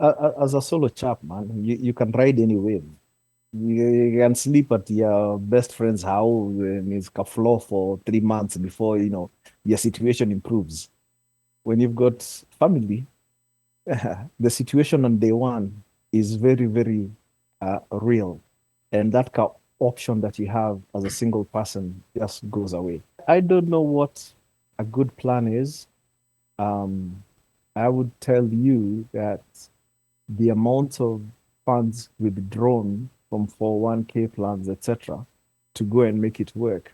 As a solo chap, man, you can ride any wave. You can sleep at your best friend's house in his floor for 3 months before your situation improves. When you've got family, the situation on day one is very, very real, and that option that you have as a single person just goes away. I don't know what a good plan is. Um, I would tell you that the amount of funds withdrawn from 401k plans, etc., to go and make it work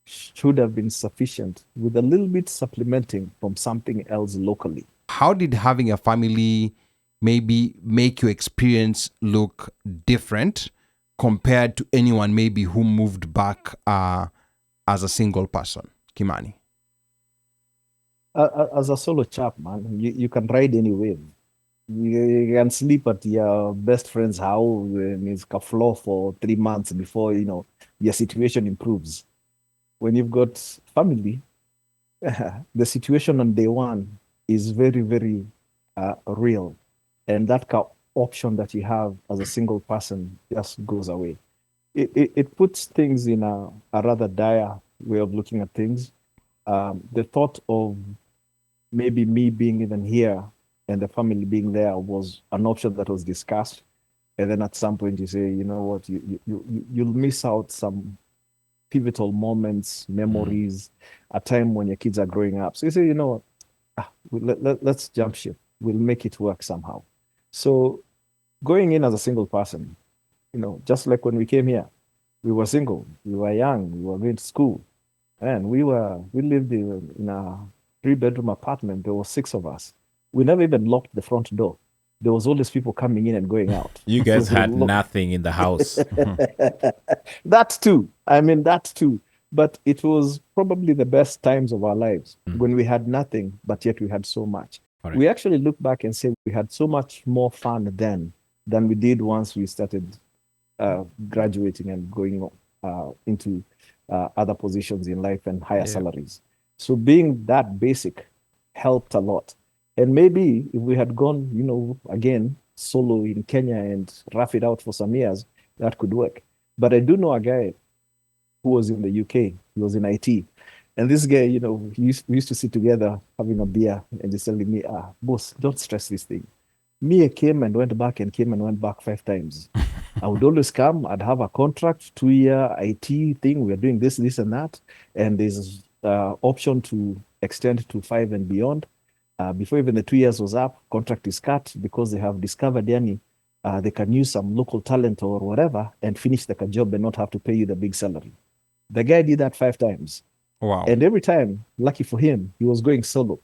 should have been sufficient with a little bit supplementing from something else locally. How did having a family maybe make your experience look different compared to anyone maybe who moved back as a single person? Kimani. As a solo chap, man, you can ride any wave. You can sleep at your best friend's house in his floor for 3 months before your situation improves. When you've got family, the situation on day one is very, very real, and that option that you have as a single person just goes away. It puts things in a rather dire way of looking at things. The thought of maybe me being even here and the family being there was an option that was discussed. And then at some point you say, you know what, you'll miss out some pivotal moments, memories, a time when your kids are growing up. So you say, you know what, let's jump ship. We'll make it work somehow. So going in as a single person, just like when we came here, we were single, we were young, we were going to school, and we lived in a 3 bedroom apartment. There were six of us. We never even locked the front door. There was always people coming in and going out. You So guys we had locked. nothing in the house. That too. I mean, that too. But it was probably the best times of our lives when we had nothing, but yet we had so much. Correct. We actually look back and say we had so much more fun then than we did once we started graduating and going into other positions in life and higher salaries. So being that basic helped a lot. And maybe if we had gone, again, solo in Kenya and rough it out for some years, that could work. But I do know a guy who was in the UK. He was in IT. And this guy, we used to sit together having a beer and he's telling me, boss, don't stress this thing. Me, I came and went back and came and went back 5 times. I would always come, I'd have a contract, 2-year IT thing. We're doing this, this, and that. And there's option to extend to 5 and beyond. Before even the 2 years was up, contract is cut because they have discovered they can use some local talent or whatever and finish the job and not have to pay you the big salary. The guy did that 5 times. Wow. And every time, lucky for him, he was going solo.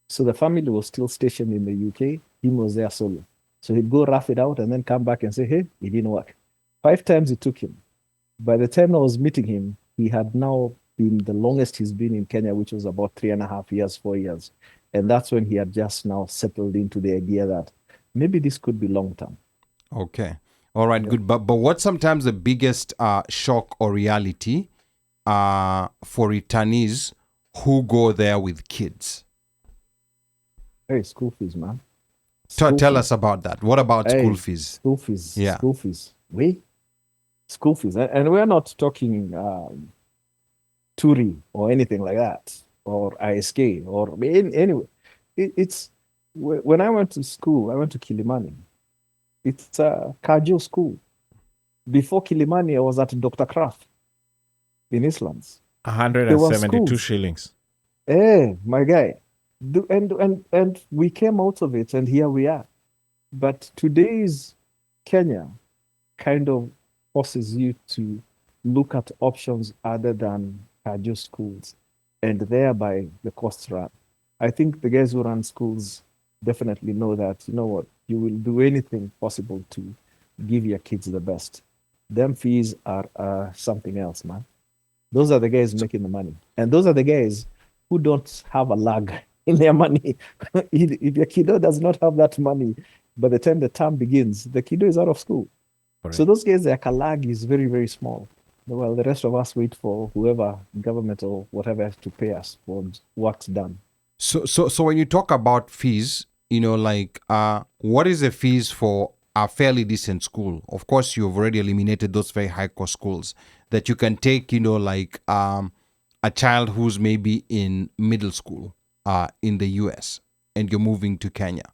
So the family was still stationed in the UK. Him was there solo. So he'd go rough it out and then come back and say, hey, it didn't work. 5 times it took him. By the time I was meeting him, he had now been the longest he's been in Kenya, which was about 3.5 years, 4 years. And that's when he had just now settled into the idea that maybe this could be long term. Okay. All right, good. But what's sometimes the biggest shock or reality for returnees who go there with kids? Hey, school fees, man. Tell us about that. What about school fees? School fees. Yeah. School fees. School fees. And we're not talking Turi or anything like that, or ISK, or anyway. It's when I went to school, I went to Kilimani. It's a Kajo school. Before Kilimani, I was at Dr. Kraft in Islands. 172 shillings. Hey, my guy. And we came out of it, and here we are. But today's Kenya kind of forces you to look at options other than Kajo schools, and thereby the costs run. I think the guys who run schools definitely know that, you know what, you will do anything possible to give your kids the best. Them fees are something else, man. Those are the guys making the money. And those are the guys who don't have a lag in their money. If your kiddo does not have that money, by the time the term begins, the kiddo is out of school. Correct. So those guys, their lag is very, very small. Well, the rest of us wait for whoever, government or whatever, has to pay us for work's done. So when you talk about fees, what is the fees for a fairly decent school? Of course, you've already eliminated those very high cost schools that you can take, a child who's maybe in middle school in the US and you're moving to Kenya.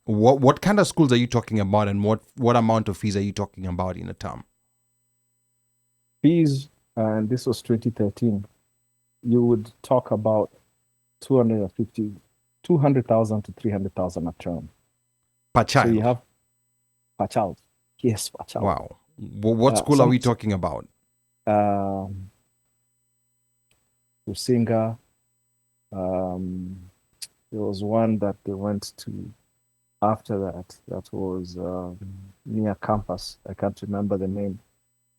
What kind of schools are you talking about, and what amount of fees are you talking about in a term? Fees, and this was 2013, you would talk about 200,000 to 300,000 a term. Per child? So you have per child. Yes, per child. Wow. What school are we talking about? Usinga. There was one that they went to after that. That was near campus. I can't remember the name.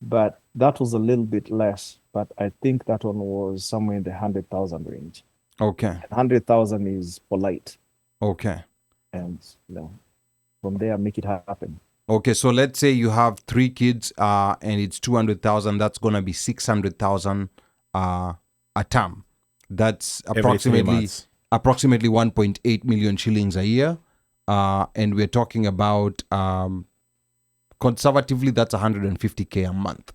But that was a little bit less. But I think that one was somewhere in the 100,000 range. Okay. 100,000 is polite. Okay. And from there, make it happen. Okay, so let's say you have 3 kids and it's 200,000. That's going to be 600,000 a term. That's approximately 1.8 million shillings a year. And we're talking about, conservatively, that's 150K a month,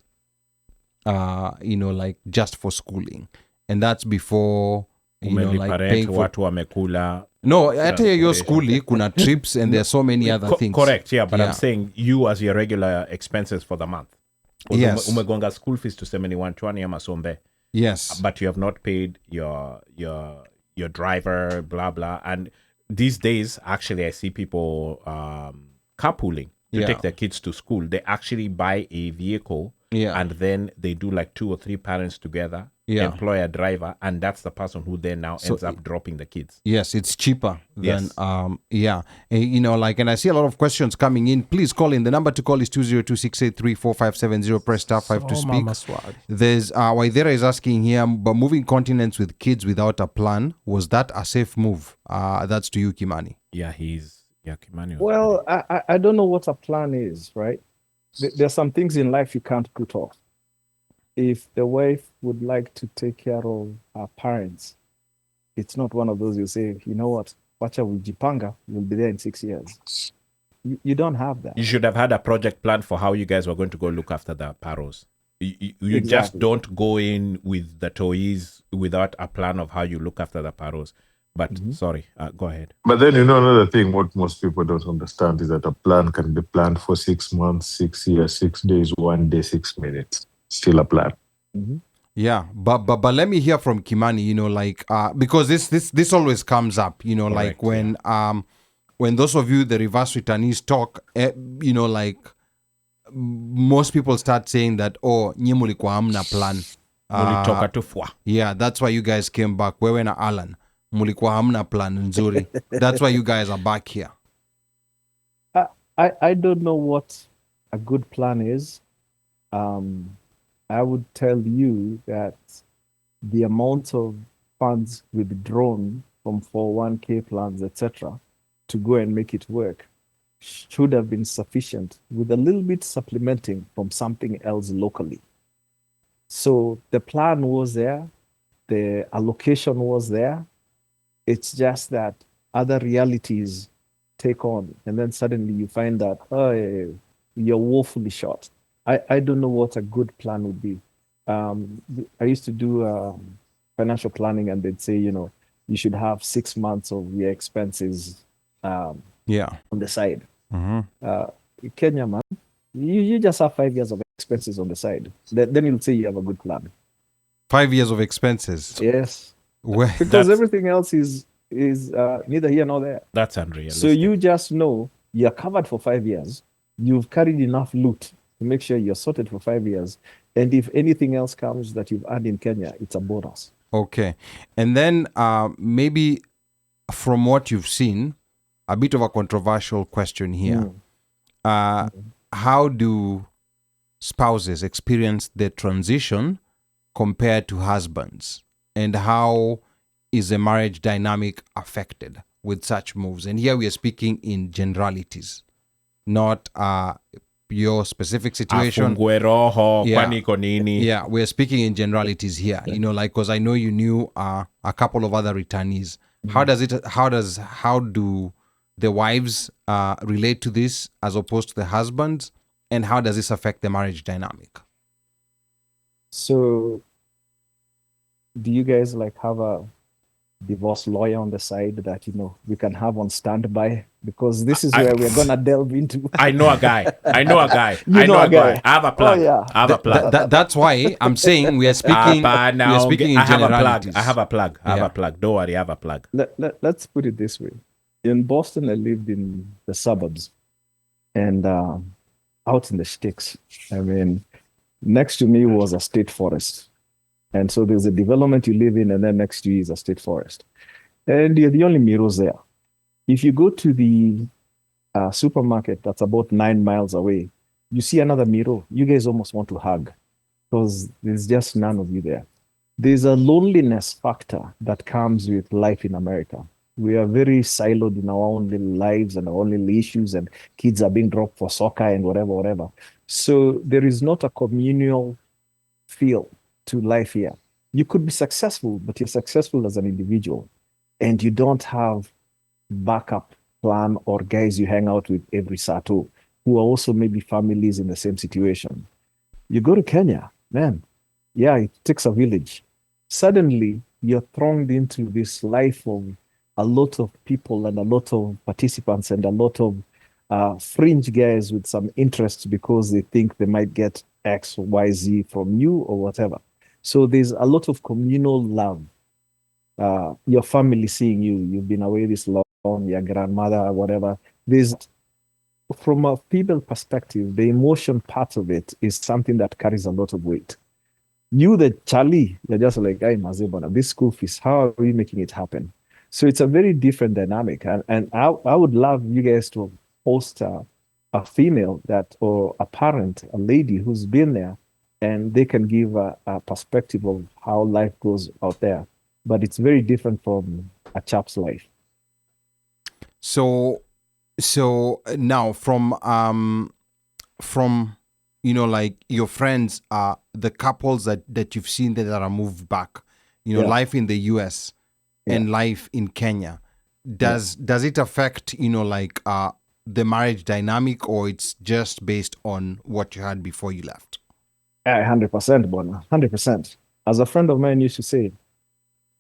just for schooling. And that's before, paying for... watu wamekula. No, hata hiyo skuli kuna trips and there are so many other things. Correct, yeah, but I'm saying you as your regular expenses for the month. Yes. Umegonga school fees tuseme ni 120 ama sombe. Yes. But you have not paid your driver, blah blah. And these days, actually, I see people carpooling to take their kids to school. They actually buy a vehicle, and then they do like 2 or 3 parents together, employ a driver, and that's the person who then now ends up dropping the kids. Yes, it's cheaper than, and I see a lot of questions coming in. Please call in. The number to call is 202-683-4570. Press star 5 to speak. There's, Waidera is asking here, but moving continents with kids without a plan, was that a safe move? That's to you, Kimani. Kimani. Well, I don't know what a plan is, right? There's some things in life you can't put off. If the wife would like to take care of her parents, it's not one of those you say, you know what, wacha ujipanga, you'll be there in 6 years. You don't have that. You should have had a project plan for how you guys were going to go look after the paros. You Exactly. just don't go in with the toys without a plan of how you look after the paros. But sorry, go ahead. But then, another thing, what most people don't understand is that a plan can be planned for 6 months, 6 years, 6 days, 1 day, 6 minutes. Still a plan. Yeah, but let me hear from Kimani, because this always comes up, Correct, when those of you, the reverse returnees talk, most people start saying that, nyie mulikuwa hamna plan. Mulitoka tu fwa. Yeah, that's why you guys came back. Wewe na Alan. Mulikuwa hamna plan nzuri. That's why you guys are back here. I don't know what a good plan is. I would tell you that the amount of funds withdrawn from 401k plans, etc., to go and make it work should have been sufficient, with a little bit supplementing from something else locally. So the plan was there, the allocation was there. It's just that other realities take on, and then suddenly you find that you're woefully short. I don't know what a good plan would be. I used to do financial planning, and they'd say, you should have 6 months of your expenses on the side. Kenya, man, you just have 5 years of expenses on the side. Then you'll say you have a good plan. 5 years of expenses? Yes. Because everything else is neither here nor there. That's unrealistic. So you just know you're covered for 5 years. You've carried enough loot to make sure you're sorted for 5 years. And if anything else comes that you've earned in Kenya, it's a bonus. Okay. And then maybe from what you've seen, a bit of a controversial question here. How do spouses experience the transition compared to husbands? And how is the marriage dynamic affected with such moves? And here we are speaking in generalities, not your specific situation. Yeah, we're speaking in generalities here, because I know you knew a couple of other returnees How do the wives relate to this as opposed to the husbands, and how does this affect the marriage dynamic? So, do you guys like have a divorce lawyer on the side that we can have on standby? Because this is where we're gonna delve into. I know a guy. I know a guy. You I know a guy. I have a plug. Oh, yeah. I have a plug. That's why I'm saying we are speaking. Now, we are speaking in I have a plug. generalities. I have a plug. I have Yeah. a plug. Don't worry, I have a plug. Let's put it this way. In Boston, I lived in the suburbs and out in the sticks. I mean, next to me was a state forest. And so there's a development you live in, and then next to you is a state forest. And you're the only Miros there. If you go to the supermarket that's about 9 miles away, you see another Miro, you guys almost want to hug because there's just none of you there. There's a loneliness factor that comes with life in America. We are very siloed in our own little lives and our own little issues, and kids are being dropped for soccer and whatever. So there is not a communal feel to life here. You could be successful, but you're successful as an individual, and you don't have backup plan or guys you hang out with every Saturday who are also maybe families in the same situation. You go to Kenya, man, yeah, it takes a village. Suddenly, you're thrown into this life of a lot of people and a lot of participants and a lot of fringe guys with some interests because they think they might get X, Y, Z from you or whatever. So there's a lot of communal love. Your family seeing you, you've been away this long, your grandmother, whatever. There's, from a female perspective, the emotion part of it is something that carries a lot of weight. You, the Charlie, you're just like, hey, Mazebana, this school fees, how are we making it happen? So it's a very different dynamic. And I would love you guys to host a female or a parent, a lady who's been there, and they can give a perspective of how life goes out there. But it's very different from a chap's life. So now from like your friends, the couples that you've seen that are moved back, life in the US and life in Kenya, does it affect the marriage dynamic, or it's just based on what you had before you left? 100%, Bona, 100%. As a friend of mine used to say,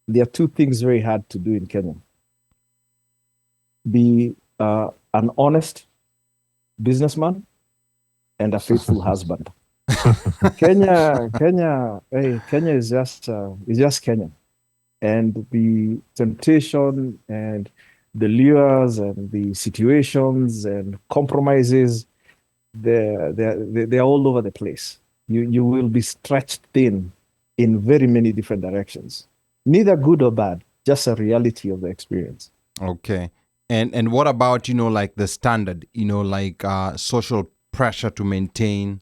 there are two things very hard to do in Kenya. Be an honest businessman and a faithful husband. Kenya is just Kenya. And the temptation and the lures and the situations and compromises, they're all over the place. You will be stretched thin in very many different directions. Neither good or bad, just a reality of the experience. Okay. And what about, the standard, social pressure to maintain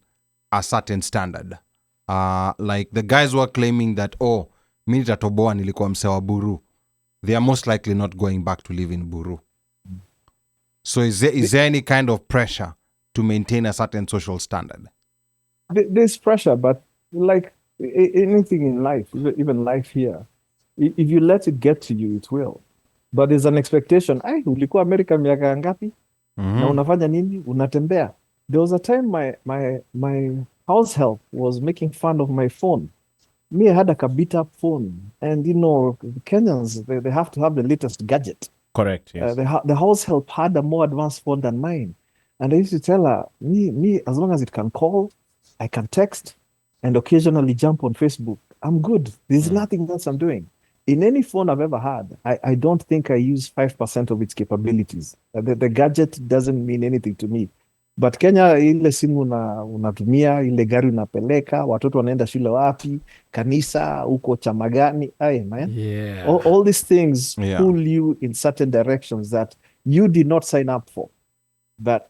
a certain standard? Like the guys who are claiming that, mi nitatoboa nilikuwa msee wa Buru, they are most likely not going back to live in Buru. So is there any kind of pressure to maintain a certain social standard? There's pressure, but like anything in life, even life here, if you let it get to you, it will. But there's an expectation. Ulikuwa America miaka ngapi? Na unafanya nini? Unatembea. There was a time my house help was making fun of my phone. Me, I had a beat up phone, and Kenyans they have to have the latest gadget. Correct. Yes. The house help had a more advanced phone than mine, and I used to tell her, me as long as it can call, I can text, and occasionally jump on Facebook. I'm good. There's nothing else I'm doing. In any phone I've ever had, I don't think I use 5% of its capabilities. The gadget doesn't mean anything to me. But Kenya, ile simu unatumia, ile gari unapeleka, watoto wanaenda shule wapi, kanisa, huko chama gani, man. Yeah. All these things pull you in certain directions that you did not sign up for. But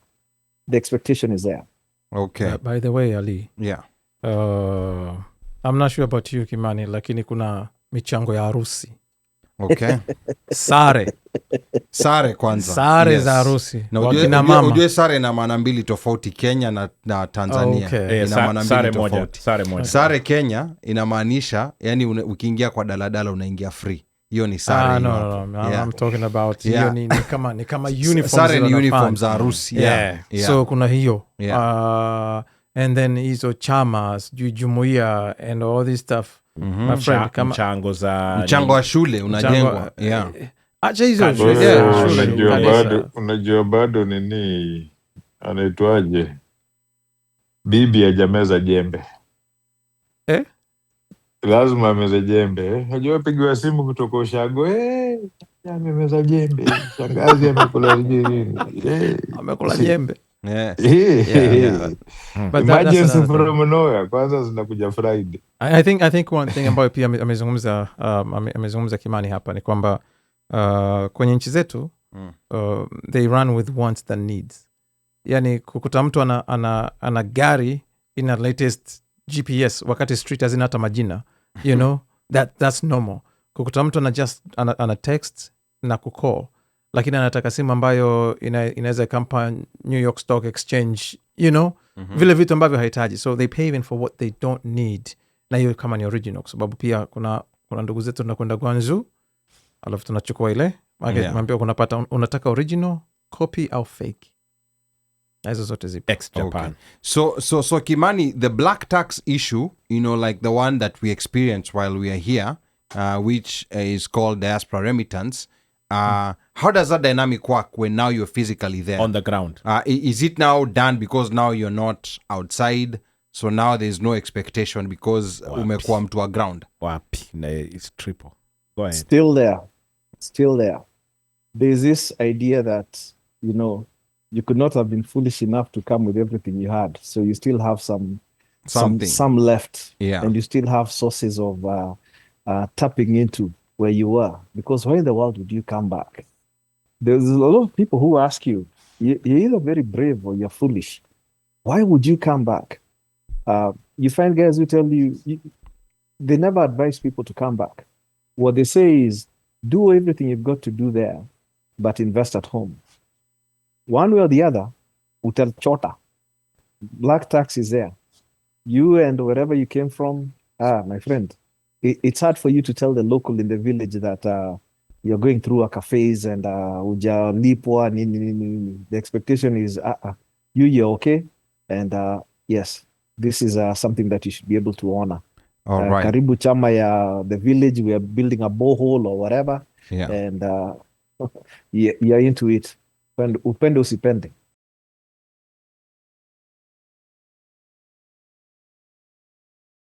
the expectation is there. Okay. By the way, Ali. Yeah. I'm not sure about you, Kimani, lakini kuna michango ya harusi. Okay. Sare kwanza. Sare za harusi. Na ujue sare na maana mbili tofauti, Kenya na Tanzania. Okay. Ina maana mbili tofauti. Sare moja. Sare Kenya inamaanisha, yani ukiingia kwa daladala unaingia free. hiyo ni sare hiyo hapo. I'm talking about Yeah. hiyo ni kama uniforms Sare ni za uniform wanafanya. za harusi. Yeah. So kuna hiyo Yeah. and then hizo chama sijui jumuia and all this stuff my friend kama mchango wa shule unajengwa. acha hizo unajua bado nini anaitwaje bibi hajameza jembe lazima ameze jembe. Unajua pigiwa simu kutoka ushago amemeza jembe, shangazi amekula nini amekula jembe. Emergency from nowhere, kwanza zinakuja Friday. I think one thing ambayo pia amezungumza Kimani hapa ni kwamba kwenye nchi zetu they run with wants than needs. Yani kukuta mtu ana gari ina latest GPS wakati street hazina hata majina, you know, that's normal. Kukuta mtu ana text na kucall lakini anataka simu ambayo inaweza ikampa New York Stock Exchange, you know, vile vitu ambavyo hahitaji. So they pay even for what they don't need, na hiyo kama ni original, kwa sababu pia kuna ndugu zetu tunakwenda Guangzhou alafu tunachukua ile mwambia kunapata unataka original copy au fake, na hizo zote zipo Japan. So Kimani, the black tax issue, you know, like the one that we experienced while we are here, which is called diaspora remittance. How does that dynamic work when now you're physically there on the ground? Is it now done because now you're not outside, so now there's no expectation because umekuwa mtu wa ground? It's triple. Go ahead. Still there. There's this idea that, you know, you could not have been foolish enough to come with everything you had, so you still have some left, and you still have sources of tapping into where you were, because why in the world would you come back? There's a lot of people who ask you're either very brave or you're foolish. Why would you come back? You find guys who tell you they never advise people to come back. What they say is, do everything you've got to do there, but invest at home. One way or the other, utachota. Black tax is there. You and wherever you came from, my friend, it's hard for you to tell the local in the village that you're going through a cafes and ujalipwa nini. The expectation is you're okay, and yes, this is something that you should be able to honor. All right. Karibu chama ya the village, we are building a borehole or whatever, and you're into it. Upende usipende.